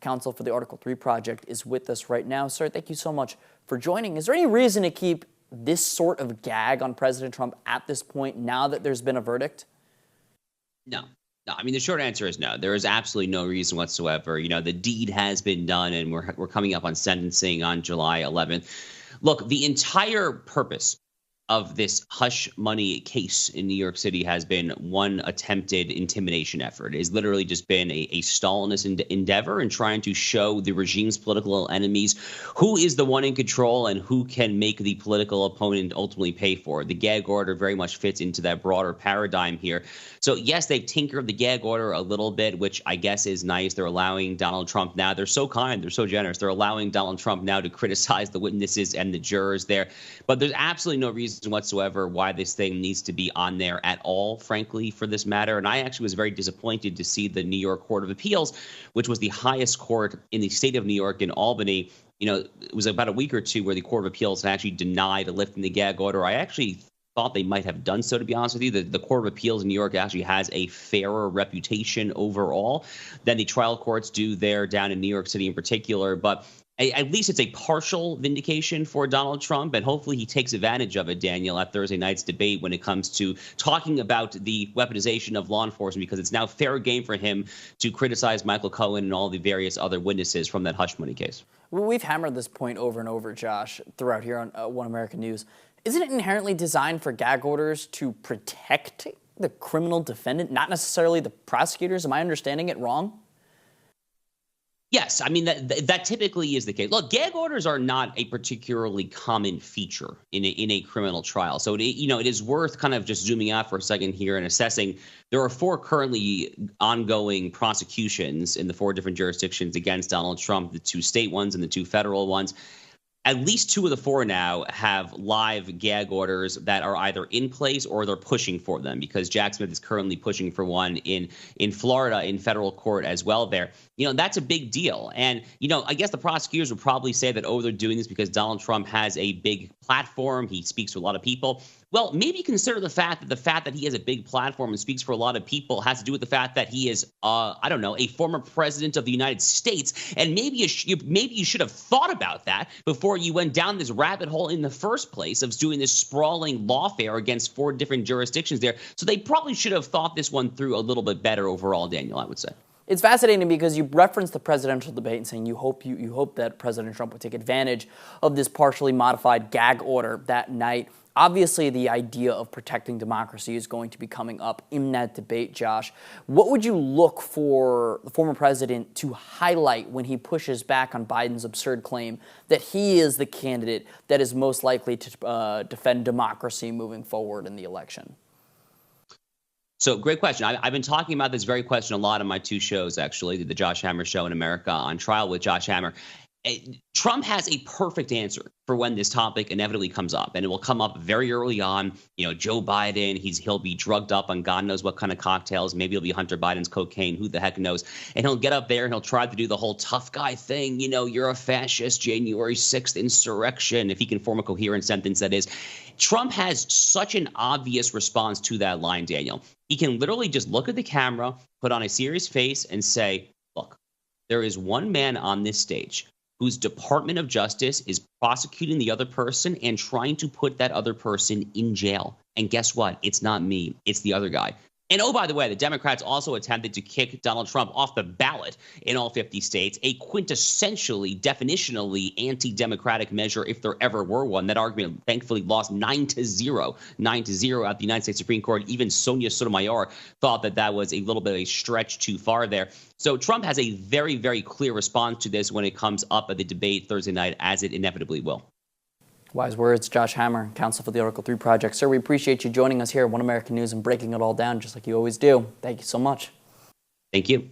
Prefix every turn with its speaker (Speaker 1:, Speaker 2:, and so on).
Speaker 1: counsel for the Article 3 project, is with us right now. Sir, thank you so much for joining. Is there any reason to keep this sort of gag on President Trump at this point now that there's been a verdict?
Speaker 2: No. No, I mean, the short answer is no. There is absolutely no reason whatsoever. You know, the deed has been done, and we're coming up on sentencing on July 11th. Look, the entire purpose of this hush money case in New York City has been one attempted intimidation effort. It has literally just been a Stalinist endeavor in trying to show the regime's political enemies who is the one in control and who can make the political opponent ultimately pay for it. The gag order very much fits into that broader paradigm here. So, yes, they've tinkered the gag order a little bit, which I guess is nice. They're allowing Donald Trump now. They're so kind. They're so generous. They're allowing Donald Trump now to criticize the witnesses and the jurors there. But there's absolutely no reason whatsoever why this thing needs to be on there at all, frankly, for this matter. And I actually was very disappointed to see the New York Court of Appeals, which was the highest court in the state of New York in Albany. You know, it was about a week or two where the Court of Appeals had actually denied lifting the gag order. I actually thought they might have done so, to be honest with you. The Court of Appeals in New York actually has a fairer reputation overall than the trial courts do there down in New York City in particular. But at least it's a partial vindication for Donald Trump, and hopefully he takes advantage of it, Daniel, at Thursday night's debate when it comes to talking about the weaponization of law enforcement, because it's now fair game for him to criticize Michael Cohen and all the various other witnesses from that hush money case.
Speaker 1: We've hammered this point over and over, Josh, throughout here on One American News. Isn't it inherently designed for gag orders to protect the criminal defendant, not necessarily the prosecutors? Am I understanding it wrong?
Speaker 2: Yes, I mean, that typically is the case. Look, gag orders are not a particularly common feature in a criminal trial. So, it is worth kind of just zooming out for a second here and assessing. There are 4 currently ongoing prosecutions in the 4 different jurisdictions against Donald Trump, the 2 state ones and the 2 federal ones. At least 2 of the 4 now have live gag orders that are either in place or they're pushing for them, because Jack Smith is currently pushing for one in Florida in federal court as well there. You know, that's a big deal. And, I guess the prosecutors would probably say that, they're doing this because Donald Trump has a big platform. He speaks to a lot of people. Well, maybe consider the fact that he has a big platform and speaks for a lot of people has to do with the fact that he is, a former president of the United States. And maybe you should have thought about that before you went down this rabbit hole in the first place of doing this sprawling lawfare against 4 different jurisdictions there. So they probably should have thought this one through a little bit better overall, Daniel, I would say.
Speaker 1: It's fascinating because you referenced the presidential debate and saying you hope that President Trump would take advantage of this partially modified gag order that night. Obviously, the idea of protecting democracy is going to be coming up in that debate, Josh. What would you look for the former president to highlight when he pushes back on Biden's absurd claim that he is the candidate that is most likely to defend democracy moving forward in the election?
Speaker 2: So, great question. I've been talking about this very question a lot on my 2 shows, actually, the Josh Hammer Show in America on Trial with Josh Hammer. Trump has a perfect answer for when this topic inevitably comes up, and it will come up very early on. Joe Biden, he'll be drugged up on God knows what kind of cocktails. Maybe it'll be Hunter Biden's cocaine. Who the heck knows? And he'll get up there and he'll try to do the whole tough guy thing. You're a fascist, January 6th insurrection, if he can form a coherent sentence, that is. Trump has such an obvious response to that line, Daniel. He can literally just look at the camera, put on a serious face, and say, look, there is one man on this stage whose Department of Justice is prosecuting the other person and trying to put that other person in jail. And guess what? It's not me. It's the other guy. And oh, by the way, the Democrats also attempted to kick Donald Trump off the ballot in all 50 states, a quintessentially, definitionally anti-democratic measure if there ever were one. That argument thankfully lost 9-0 at the United States Supreme Court. Even Sonia Sotomayor thought that was a little bit of a stretch too far there. So Trump has a very, very clear response to this when it comes up at the debate Thursday night, as it inevitably will.
Speaker 1: Wise words. Josh Hammer, counsel for the Article 3 project. Sir, we appreciate you joining us here at One American News and breaking it all down just like you always do. Thank you so much.
Speaker 2: Thank you.